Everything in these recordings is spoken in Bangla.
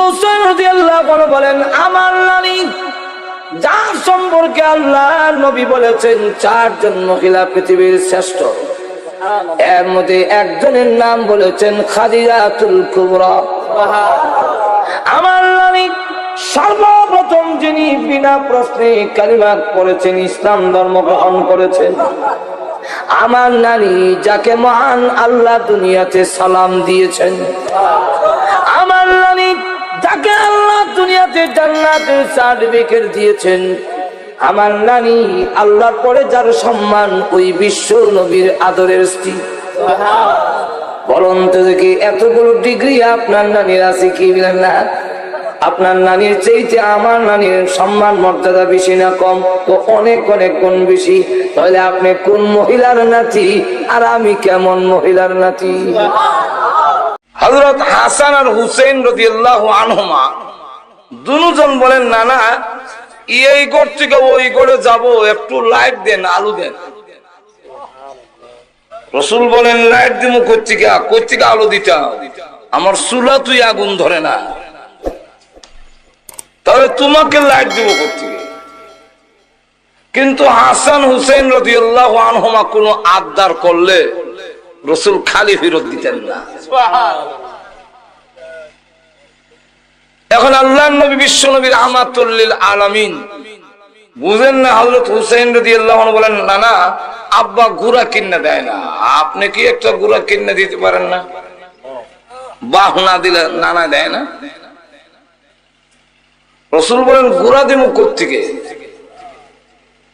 হুসাইন রাদিয়াল্লাহু আনহু বলেন, আমার নানি যার সম্পর্কে আল্লাহ নবী বলেছেন চারজন মহিলা পৃথিবীর শ্রেষ্ঠ, এর মধ্যে একজনের নাম বলেছেন খাদিজাতুল কুবরা। আমার নানি সর্বপ্রথম যিনি বিনা প্রশ্নে কালিমা পড়েছেন, ইসলাম ধর্ম গ্রহণ করেছেন, আমার নানি যাকে মহান আল্লাহ দুনিয়াতে সালাম দিয়েছেন, আমার নানি যাকে আল্লাহ দুনিয়াতে জান্নাতের সার্টিফিকেট দিয়েছেন, আমার নানি আল্লাহর পরে যার সম্মান ওই বিশ্ব নবীর আদরের স্ত্রী। বলুন তো দেখি এতগুলো ডিগ্রি আপনার নানির আছে কি না? আপনার নানির চাইতে আমার নানির সম্মান মর্যাদা বেশি না কম? তো অনেক অনেক গুণ বেশি। তাহলে আপনি কোন মহিলার নাতি আর আমি কেমন মহিলার নাতি? হযরত হাসান আর হুসাইন রাদিয়াল্লাহু আনহুমা দুজন বলেন, নানা এই ঘর থেকে ওই ঘরে যাব, একটু লাইট দেন, আলো দেন। রাসূল বলেন, লাইট দিমু কই থেকে আলো দিতা? আমার চুলা তুই আগুন ধরে না, তাহলে তোমাকে লাইট দিব কই থেকে? কিন্তু হাসান হুসাইন রাদিয়াল্লাহু আনহুমা কোনো আবদার করলে রাসূল খালি ফেরত দিতেন না। এখন আল্লাহর নবী বিশ্ব নবীর রাহমাতুল লিল আলামিন বুঝেন না? হযরত হুসাইন রাদিয়াল্লাহু আনহু বলেন, নানা আব্বা গুড়া কিনে দেয় না, আপনি কি একটা গুড়া কিনে দিতে পারেন না? বাহ না দিলে নানা দেয় না। রাসূল বলেন, গুড়া দিব কোথা থেকে?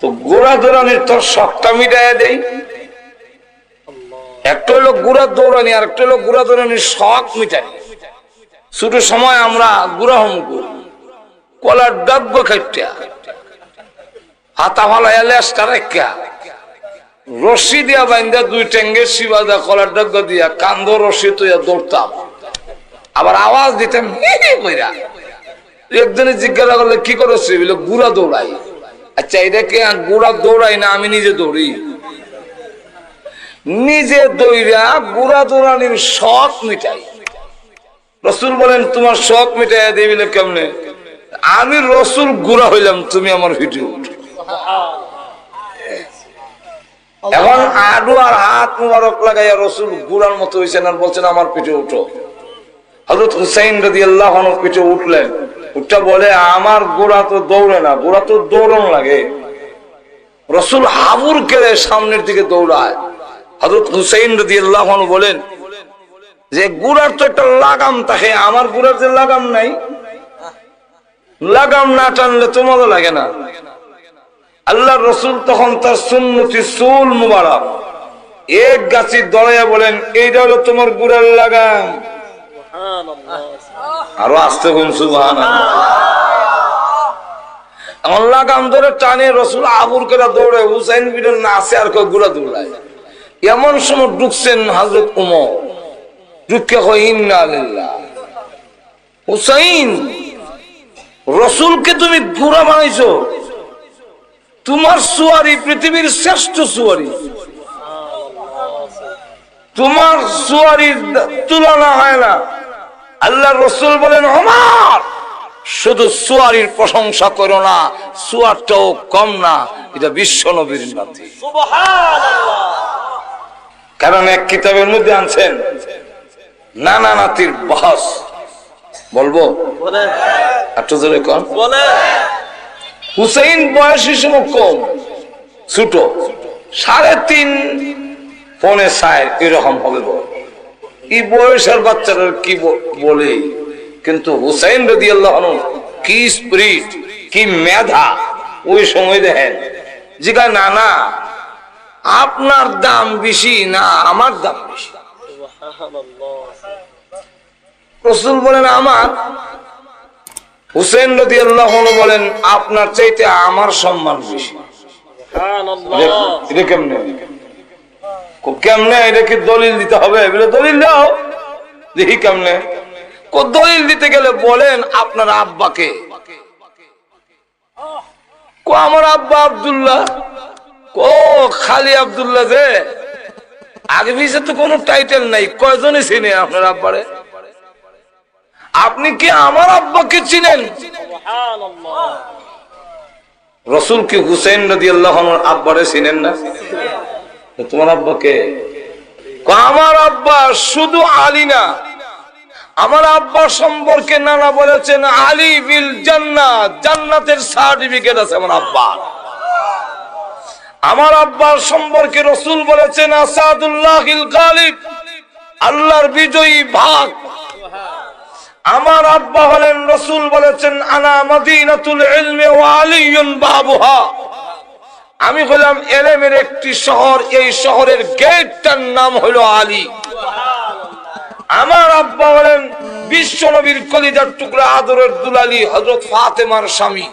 তো গুড়া দৌড়ানির তোর শখটা মিটাইয়া দেই। একটা হলো গুড়া দৌড়ানি, আর একটা হলো গুড়া দৌড়ানির শখ মিটাই। ছোট সময় আমরা গুড়া হমকু কলার ডাব্য খাইটা হাতা ফালাইয়া লেসটা রেখা রশি দিয়া বাইন্দা দুই টেঙ্গে শিবা দা কলার ডাব্য দিয়া কান্দ রশি তুইয়া দৌড়তাম, আবার আওয়াজ দিতাম কইরা। একজনে জিজ্ঞাসা করলে কি করছে, বলে গুড়া দৌড়াই। আচ্ছা এটা কি গুড়া দৌড়াই না আমি নিজে দৌড়ি? নিজে দৌড়া গুড়া দৌড়ানির শখ মিটাই। রাসূল বলেন, তোমার শখ মিটাইয়া দিবিলে কেমনে? আমি রাসূল গুড়া হইলাম, তুমি আমার ভিডিও উঠো। এখন আডু আর হাত মুবারক লাগাইয়া রাসূল গুড়ার মতো হইছেন আর বলছেন আমার পিঠে উঠো। হযরত হুসাইন রাদিয়াল্লাহু আনহু পিঠে উঠলেন, উঠটা বলে, আমার গোড়া তো দৌড়ে না, গোড়া তো দৌড়ন লাগে। রাসূল হাবুর কেড়ে সামনের দিকে দৌড়ায়। হযরত হুসাইন রাদিয়াল্লাহু আনহু বলেন যে গুড়ার তো একটা লাগাম থাকে, আমার গুড়ার যে লাগাম নাই, লাগাম না টানলে তো মজা লাগে না। আল্লাহর রাসূল তখন তার সুন্নতি চুল মুবারক এক গাছি দড়াইয়া বলেন, এইটা হলো তোমার গুড়ার লাগাম। আরো আস্তে কোন সুবহানাল্লাহ। আমার লাগাম ধরে টানে রাসূল আবুর করে দৌড়ে, হুসাইন বিন নাসে আর কো গুড়া দৌড়ায়। এমন সময় ঢুকছেন হযরত ওমর, ঢুকে কয়, ইন্না লিল্লাহ, হুসাইন রাসূলকে তুমি গুড়া বানাইছো? তোমার সুয়ারি পৃথিবীর শ্রেষ্ঠ সুয়ারি, তোমার সুয়ারির তুলনা হয় না। আল্লাহর রাসূল বলেন, ওমর শুধু সুয়ারির প্রশংসা করো না, সুয়ারটাও কম না, এটা বিশ্ব নবীর নাতি। সুবহানাল্লাহ। কারণ এক কিতাবের মধ্যে আনছেন নানা নাতির বহস। বলবো একটু জোরে কন। হুসাইন বয়স হিসেবে কম, ছোট, 3.5 পৌনে 4 এরকম হবে। এই বয়সের বাচ্চারা কি বলে, কিন্তু হুসাইন রাদিয়াল্লাহু আনহু কি স্পিরিট, কি মেধা ওই সময় দেখেন। জিগা, নানা আপনার দাম বেশি না আমার দাম বেশি? রাসূল বলেন, আমার। হুসাইন রাদিয়াল্লাহু আনহু বলেন, আপনার চাইতে আমার সম্মান বেশি। সুবহানাল্লাহ। এটা কেমনে? কেমনে? এটা কি দলিল দিতে হবে? বলে দলিল দাও, দেখি কেমনে। দলিল দিতে গেলে বলেন আপনার আব্বাকে। আমার আব্বা আব্দুল্লাহ। খালি আব্দুল্লাহ, যে আগে পিছে তো কোনো টাইটেল নাই, কয়জনই চিনে আপনার আব্বারে? আপনি কি আমার আব্বাকে চিনেন? রসুল কি হুসেন রাদিয়াল্লাহু আনহুর আব্বারে চিনেন না? তোমার আব্বাকে? আমার আব্বা শুধু আলী না, আমার আব্বা সম্পর্কে নানা বলেছেন আলী বিল জান্নাত, জান্নাতের সার্টিফিকেট আছে আমার আব্বা। আমার আব্বার সম্পর্কে রসুল বলেছেন আসাদুল্লাহিল গালিব, আল্লাহর বিজয়ী ভাগ। আমার আব্বা হলেন, রসুল বলেছেন আনা মদিনাতুল ইলমি ওয়া আলিয়ুন বাবুহা, আমি হলাম এলেমের একটি শহর, এই শহরের গেটটার নাম হলো আলী। আমার আব্বা হলেন বিশ্ব নবীর কলিজার টুকরা আদরের দুলালি হযরত ফাতেমার স্বামী।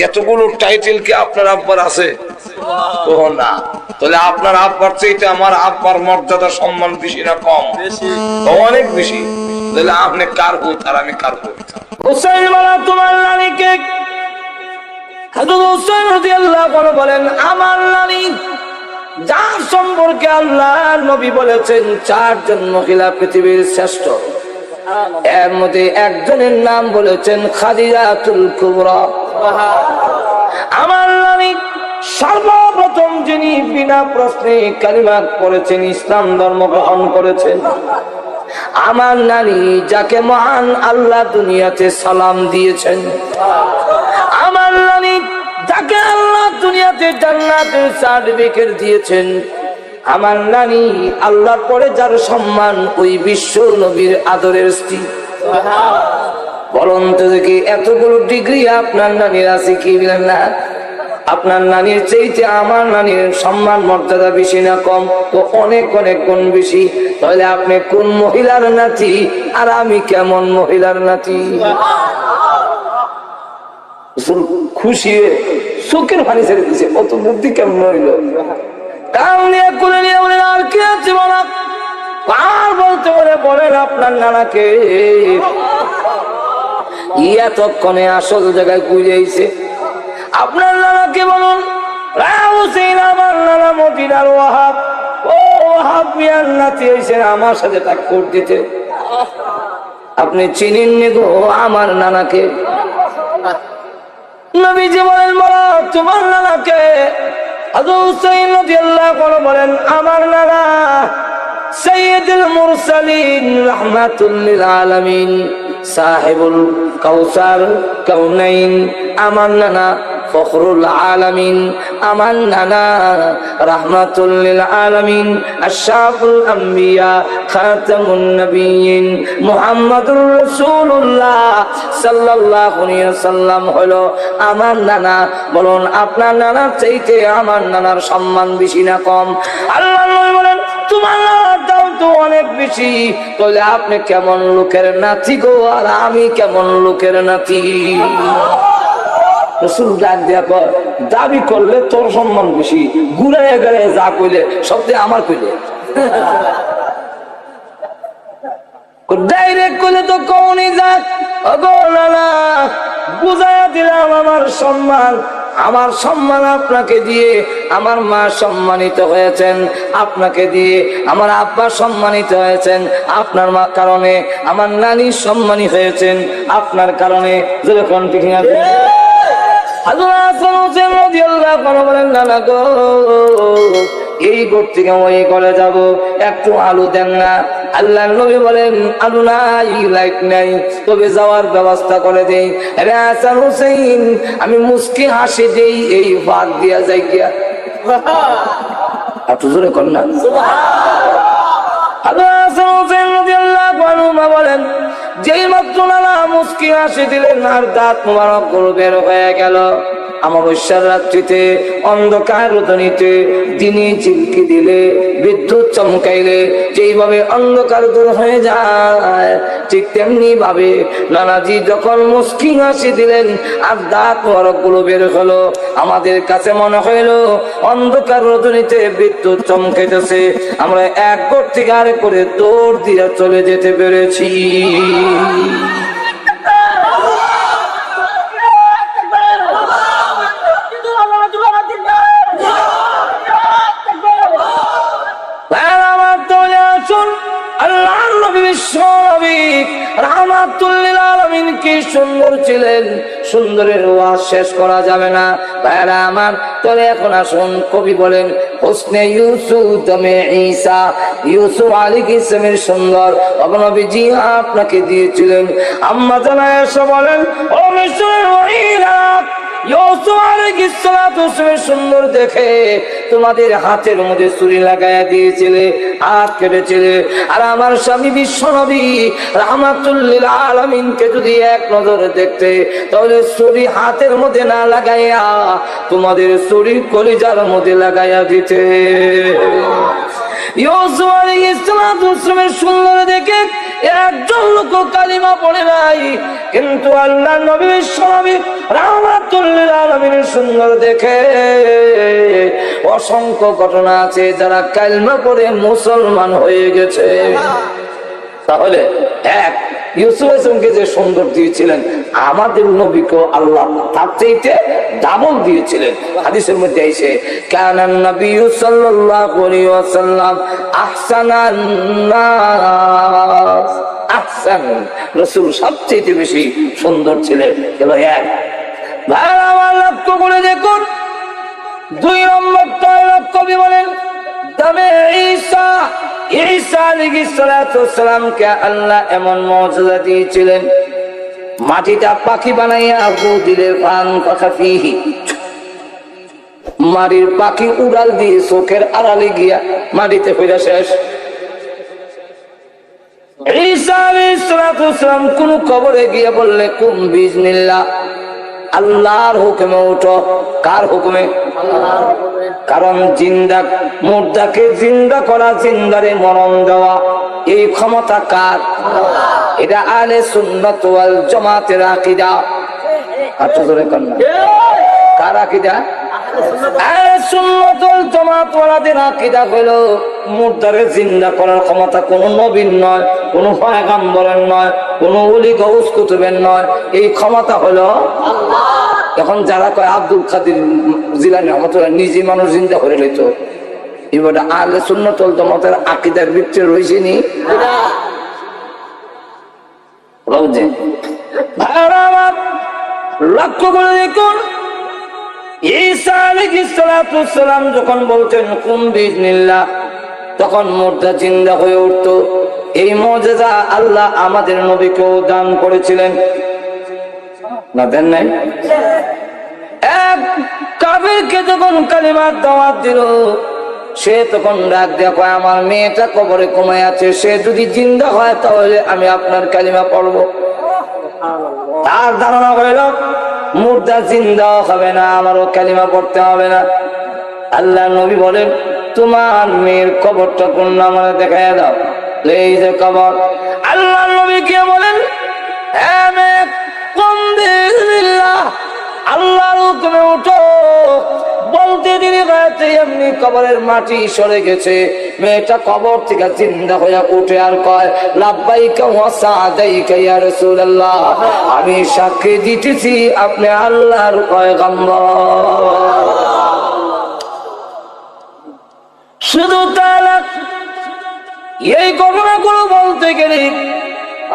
এতগুলো টাইটেল কি আপনার আব্বার আছে? ও না। তাহলে আপনার আব্বার চাইতে আমার আব্বার মর্যাদা সম্মান বেশি না কম? অনেক বেশি। তাহলে আপনি কার পুত আর আমি কার পুত? হুসাইন বলা তোমার নানিকে, হযরত হুসাইন রাদিয়াল্লাহু আনহু বলেন আমার নানি, যার সম্পর্কে আল্লাহর নবী বলেছেন চারজন মহিলা পৃথিবীর শ্রেষ্ঠ, এর মধ্যে একজনের নাম বলেছেন খাদিজাতুল কুবরা। আমার নানি সর্বপ্রথম যিনি বিনা প্রশ্নে কালিমা পড়েছেন, ইসলাম ধর্ম গ্রহণ করেছেন, আমার নানি, যাকে মহান আল্লাহ দুনিয়াতে সালাম দিয়েছেন। আমার নানি, যাকে আল্লাহ দুনিয়াতে জান্নাতের সার্টিফিকেট দিয়েছেন। আমার নানি, আল্লাহর পরে যার সম্মান, ওই বিশ্ব নবীর আদরের স্ত্রী। বলুন তো দেখি, এতগুলো ডিগ্রি আপনার নানির আছে কি না? আপনার নানির চাইতে আমার নানির সম্মান মর্যাদা বেশি না কম? তো অনেক অনেক গুণ বেশি। তাহলে আপনি কোন মহিলার নাতি আর আমি কেমন মহিলার নাতি? খুশি চোখের পানি ছেড়ে দিছে, অত বুদ্ধি কেমন হইল? কাল নিয়ে কোলে নিয়ে বলেন আর কি আছে বলা, আর বলতে বলে বলেন আপনার নানাকে। এতক্ষণে আসল জায়গায় খুঁজেছে। আপনার নানাকে বলুন আমার নানা মদিনার ওয়াহাব, ও ওয়াহাব মিয়ার নাতি হয়েছেন, আমার সাথে টাক্কর দিতে। আপনি চিনেননি গো আমার নানাকে? নবীজি বলেন বলো তোমার নানাকে। হযরত হুসাইন রাদিয়াল্লাহু আনহু বলেন আমার নানা সাইয়্যিদুল মুরসালিন রাহমাতুল লিল আলামিন সাহিবুল কাউসার কাউনাইন, আমার নানা ফখরুল আলামিন, আমার নানা রাহমাতুল লিল আলামিন আশরাফুল আম্বিয়া খাতামুন নবিয়্যিন মুহাম্মাদুর রাসূলুল্লাহ সাল্লাল্লাহু আলাইহি ওয়াসাল্লাম হলো আমার নানা। বলুন আপনার নানার চাইতে আমার নানার সম্মান বেশি না কম? আল্লাহর নবী বলেন তোমার নানার দাম তো অনেক বেশি। তাহলে আপনি কেমন লোকের নাতি গো আর আমি কেমন লোকের নাতি? রসুল ডাক দিয়া কয়, দাবি করলে তোর সম্মান বেশি, ঘুরাইয়া গেলে যা কইলে সবচেয়ে আমার কইলে, ডাইরেক্ট কইলে তো কমই যাক। বুঝাইয়া দিলাম আমার সম্মান, আমার সম্মান আপনাকে দিয়ে আমার মা সম্মানিত হয়েছেন, আপনাকে দিয়ে আমার আব্বা সম্মানিত হয়েছেন, আপনার মা কারণে আমার নানি সম্মানিত হয়েছেন, আপনার কারণে। যেরকম ঠিক আছে বলেন নানা গো, এই ঘর থেকে ওই ঘরে যাবো, একটু আলু দেন না। আল্লাহ নবী বলেন আলু নাই, লাইট নাই, তবে যাওয়ার ব্যবস্থা করে দেই। আরে হাসান হুসাইন, আমি মুস্কি হাসি দেই, এই ভাগ দিয়া যাই গিয়া। একটু জোরে কর না। বলেন যেই মাত্র নানা মুস্কি হাসি দিলেন আর দাঁত মোবারক গুলো বের হয়ে গেল। অমাবস্যার রাত্রিতে অন্ধকার রোদনীতে দিনে ঝিলকি দিলে, বিদ্যুৎ চমকাইলে যেইভাবে অন্ধকার দূর হয়ে যায়, ঠিক তেমনি ভাবে নানাজি যখন মুস্কি হাসি দিলেন আর দাঁত মোবারক গুলো বের হলো, আমাদের কাছে মনে হইল অন্ধকার রোদনীতে বিদ্যুৎ চমকাইতেছে, আমরা এক ঘর থেকে আরেক করে দৌড় দিয়ে চলে যেতে পেরেছি। আল্লাহর নবী বিশ্ব নবী রাহমাতুল লিল আলামিন কি সুন্দর ছিলেন, সুন্দরের ওয়াজ শেষ করা যাবে না ভাইরা আমার। তবে এখন আসুন কবি বলেন হুসনে ইউসুফ দমে ঈসা, ইউসুফ আলাইহিস সালামের সুন্দর নবীজি আপনাকে দিয়েছিলেন। আম্মা জানা এসে বলেন ও মিশরের মহিলা, ইউসুফ আলাইহিস সালামের সুন্দর দেখে তোমাদের হাতের মধ্যে ছুরি লাগাইয়া দিয়েছিলে, হাত কেটেছিলে। আর আমার স্বামী বিশ্ব নবী রাহমাতুল লিল আলামিনকে যদি এক নজরে দেখতে, তাহলে ছুরি হাতের মধ্যে না লাগাইয়া তোমাদের ছুরি কলিজার মধ্যে লাগাইয়া দিতে। ইউসুফ আলাইহিস সালামের সুন্দর দেখে একজন লোক কালিমা পড়ে নাই, কিন্তু আল্লাহর নবী বিশ্ব নবী রাহমাতুল লিল আলামিনের সুন্দর দেখে অসংখ্য ঘটনা আছে যারা কালিমা পড়ে মুসলমান হয়ে গেছে। তাহলে এক ইউসুফ আলাইহিসসালামকে যে সুন্দর দিয়েছিলেন, আমাদের নবীকে আল্লাহ তার চাইতে ডাবল দিয়েছিলেন। হাদিসের মধ্যে এসে কানান নবী সাল্লাল্লাহু আলাইহি ওয়াসাল্লাম আহসানান নাস, আহসান রাসূল সবচেয়ে বেশি সুন্দর ছিলেন। এলো এক। ভাইরা লক্ষ্য করে দেখুন, দুই নম্বর কবি বলেন দমে ঈসা, ঈসা আলাইহিস সালামকে আল্লাহ এমন মুজিজা দিয়েছিলেন, মাটিটা পাখি বানাইয়া দিলের ফান ফাখাফিহি, মাটির পাখি উড়াল দিয়ে চোখের আড়ালে গিয়া মাটিতে ফিরে শেষ। ঈসা আলাইহিস সালাম কোন কবরে গিয়ে বললে কুম বিজনিল্লাহ, আল্লাহর হুকুমে উঠো। কার হুকুমে? আল্লাহর হুকুমে। কারণ জিন্দা মুর্দাকে জিন্দা করা, জিন্দারে মরণ দেওয়া, এই ক্ষমতা কার? আল্লাহ। এটা আহলে সুন্নাত ওয়াল জামাতের আকীদা। আচ্ছা জোরে কোন না, কার আকীদা? আহলে সুন্নাত ওয়াল জামাত ওয়ালাদের আকীদা হলো মুর্দারে জিন্দা করার ক্ষমতা কোন নবীর নয়, কোন পয়গম্বরের নয়, কোন ওলি গাউস কুতুবের নয়, এই ক্ষমতা হলো আল্লাহ। এখন যারা কয় আব্দুল কাদের জিলানী রহমাতুল্লাহ নিজে মানুষ জিন্দা করে লইতো, এবার আহলে সুন্নাত ওয়াল জামাতের আকীদার ভিতরে রইছে নি রওজে। ভাইরা আমার লক্ষ্য করে দেখুন, ঈসা আলাইহিস সালাম যখন বলতেন কুম বিজনিল্লাহ, তখন মুর্দা জিন্দা হয়ে উঠতো। এই মুজিজা আল্লাহ আমাদের নবীকেও দান করেছিলেন, না দেন নাই? এক কাফিরকে যখন কালিমার দাওয়াত দিল, সে তখন ডাক দিয়ে কয় আমার মেয়েটা কবরে কমে আছে, সে যদি জিন্দা হয় তাহলে আমি আপনার কালিমা পড়বো। তার ধারণা হইল মুর্দা জিন্দা হবে না, আমারও কালিমা পড়তে হবে না। আল্লাহ নবী বলেন তোমার মেয়ের কবরটা কোন নামে দেখায় দাও, এই যে কবর। আল্লাহ নবী কে বলেন আল্লাহর হুকুমে উঠো। বলতে দেরি হয়েছে এমনি কবরের মাটি সরে গেছে, মেয়েটা কবর থেকে জিন্দা হয়ে উঠে আর কয় লাব্বাইকা ওয়া সাদাইকা ইয়া রাসূলুল্লাহ, আমি সাক্ষী দিতেছি আপনি আল্লাহর পয়গম্বর। শুধু তাই না, এই ঘটনাগুলো বলতে গেলে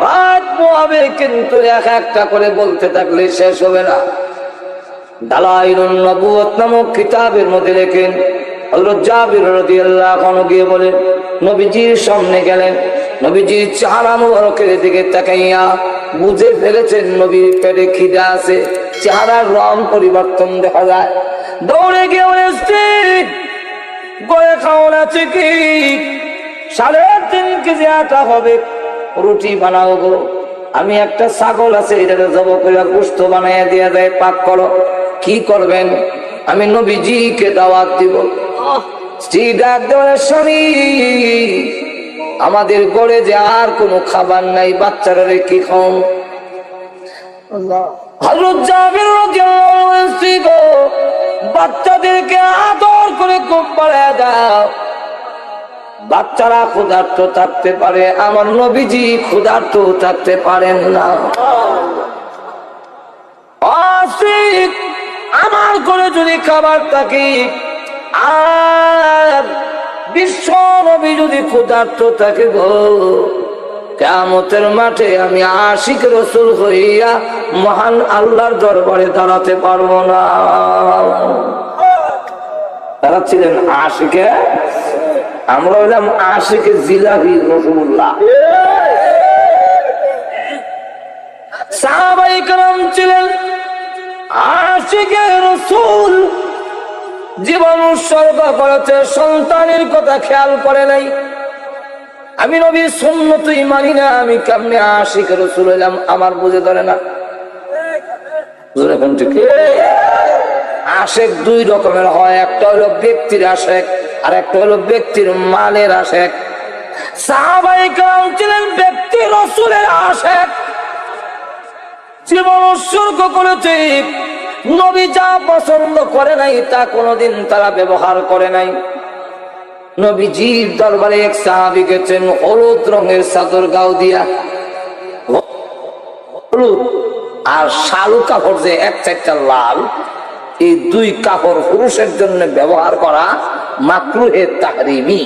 রাত পোহাবে, কিন্তু এক একটা করে বলতে থাকলে শেষ হবে না। দালাইলুন নবুওয়াত নামক কিতাবের মধ্যে লেখেন হযরত জাবির রাদিয়াল্লাহু আনহু গিয়ে বলেন নবীজির সামনে গেলেন, নবীজির চেহারা মুবারকের দিকে তাকাইয়া বুঝে ফেলেছেন নবীর পেটে খিদা আছে, চেহারার রং পরিবর্তন দেখা যায়। দৌড়ে গিয়ে বলেন গয়ে খাওয়ান আছে কি? 3.5 কেজি আটা হবে, রুটি বানাও গো। আমি একটা ছাগল আছে, এটা জবাই করে গোশত বানাইয়া দিয়া যায়, পাক করো। কি করবেন? আমি নবীজিকে দাওয়াত দিব। স্ত্রী ডাক দেওয়ার স্বামী, আমাদের ঘরে যে আর কোনো খাবার নাই, বাচ্চারা কি খাও? হযরত জাবির রাদিয়াল্লাহু আনহু বাচ্চাদেরকে আদর করে খুব বাড়ায় দাও, বাচ্চারা ক্ষুধার্ত থাকতে পারে, আমার নবীজি ক্ষুধার্ত থাকতে পারেন না। আমার ঘরে যদি খাবার থাকে আর বিশ্ব নবী যদি ক্ষুধার্ত থাকে গো, কিয়ামতের মাঠে আমি আশিক রাসূল হইয়া মহান আল্লাহর দরবারে দাঁড়াতে পারবো না। তারা ছিলেন আশিকে, আমরা হইলাম আশিকে জিলাপি রাসূলুল্লাহ। সাহাবায়ে কেরাম ছিলেন আশিকে রাসূল, জীবন উৎসর্গ করেছে, সন্তানের কথা খেয়াল করে নাই। আমি নবীর সুন্নতই মানি না, আমি কেমনে আশিক রাসূল হইলাম আমার বুঝে ধরে না। আশেক দুই রকমের হয়, একটা হলো ব্যক্তির আশেক আর একটা হলো ব্যক্তির মালের আশেক। সাহাবায়ে কেরাম ছিলেন ব্যক্তি রাসূলের আশেক, জীবন উৎসর্গ করেছে। নবী যা পছন্দ করে নাই তা কোনোদিন তারা ব্যবহার করে নাই। নবীজির দরবারে এক সাহাবী গেছেন হলুদ রঙের চাদর গাও দিয়া, হলুদ আর শালু কাপড় যে এক চারটা লাল, এই দুই কাপড় পুরুষের জন্য ব্যবহার করা মাকরুহে তাহরিমি।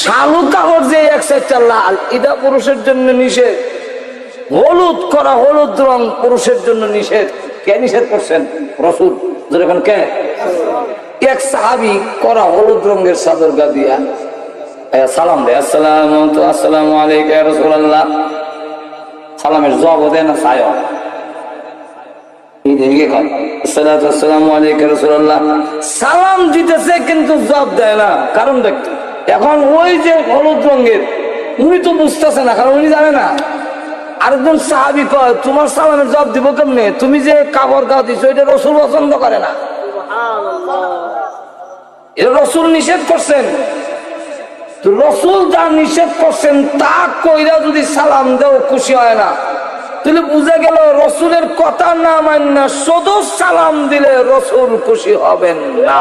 শালু কাপড় যে এক চারটা লাল, এটা পুরুষের জন্য নিষেধ। হলুদ করা, হলুদ রং পুরুষের জন্য নিষেধ। কে নিষেধ করছেন? রাসূল। যখন কে? এক সাহাবী করা হলুদ রঙের চাদর গা দিয়া সালাম দেয়, আসসালামু আলাইকা ইয়া রাসূলুল্লাহ। সালামের জবাব দেয় না, ছায় সালাম দিতেছে কিন্তু জবাব দেয় না। কারণ দেখতে এখন ওই যে হলুদ রঙের উনি তো বুঝতেছে না, কারণ উনি জানে না। আরেকজন সাহাবী কয়, তোমার সালামের জবাব দিব কেমনে? তুমি যে কাপড় গাও দিছো এটা রাসূল পছন্দ করে না, এটা রাসূল নিষেধ করছেন। তো রাসূল যা নিষেধ করছেন তা কইরা যদি সালাম দেও খুশি হয় না, তাহলে বুঝা গেল রাসূলের কথা না মান্য শুধু সালাম দিলে রাসূল খুশি হবেন না।